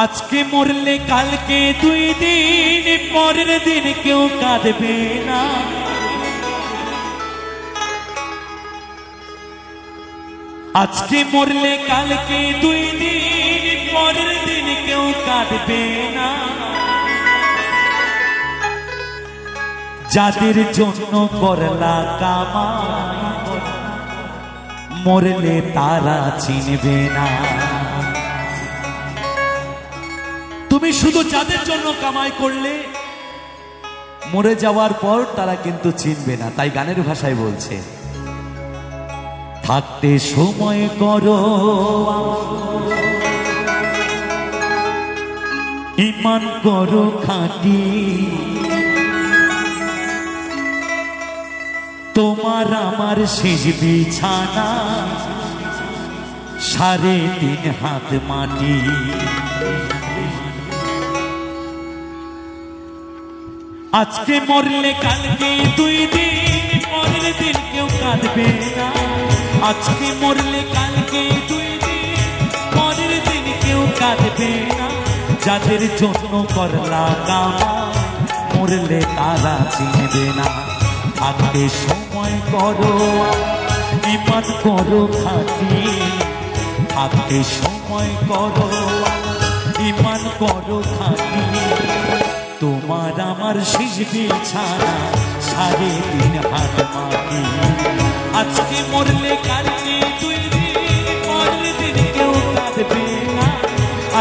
আজকে মরলে কালকে 2 দিন পরের দিন কেউ কাঁদবে না। আজকে মরলে কালকে 2 দিন পরের দিন কেউ কাঁদবে না। যাদের জন্য করলা কামাই মরলে তারা চিনবে না। তুমি শুধু যাদের জন্য কামাই করলে মরে যাওয়ার পর তারা কিন্তু চিনবে না। তাই গানের ভাষায় বলছে, থাকতে সময় করো ঈমান করো খাঁটি, তোমার আমার শেষ বিছানা 3.5 হাত মাটি। আজকে মরলে কালকে 2 দিন পরের দিন কেউ কাঁদবে না। আজকে মরলে কালকে 2 দিন পরের দিন কেউ কাঁদবে না। যাদের জন্য করলা কামাই মরলে তারা চিনবে না। থাকতে সময় করো ঈমান করো খাঁটি, থাকতে সময় করো ঈমান করো খাঁটি, তোমার আমার শেষ বিছানা 3.5 হাত মাটি। আজকে মরলে কালকে 2 দিন পরের দিন কেউ কাঁদবে না।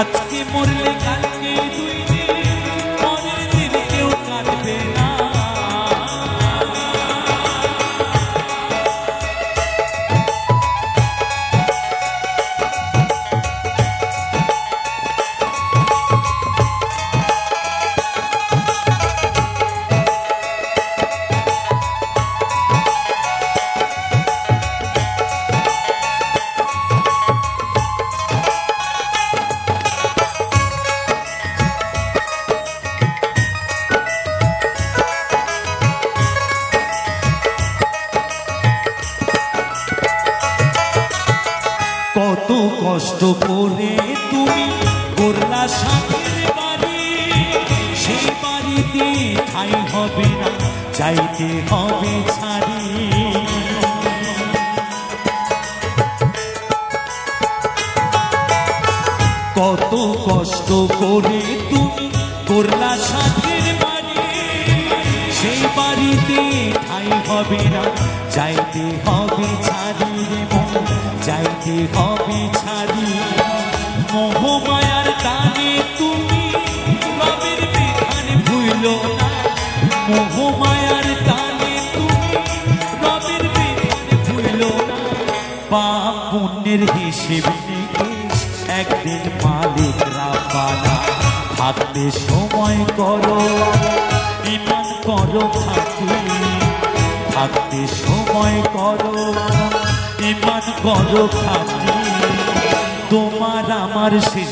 আজকে মরলে কালকে 2 দিন পরের দিন কেউ কাঁদবে না। কত কষ্ট করে তুমি করলা সাথের বাড়ি, সেই বাড়িতে ঠাই হবে না, চাইতে হবে ছাড়ি। কত কষ্ট করে তুমি করলা সাথের বাড়ি, সেই বাড়িতে ঠাই হবে না, চাইতে হবে ছাড়ি রে মন, চাইতে হবে ছাড়ি। মোহমায়ার টানে তুমি রবের বিধান ভুলো না, মোহমায়ার টানে তুমি রবের বিধান ভুলো না। পাপ পুণ্যের হিসেব নিকেশ একদিন মালিক রাব্বানা। থাকতে সময় করো ঈমান করো খাঁটি, থাকতে সময় করো ঈমান করো খাঁটি, তোমার আমার শেষ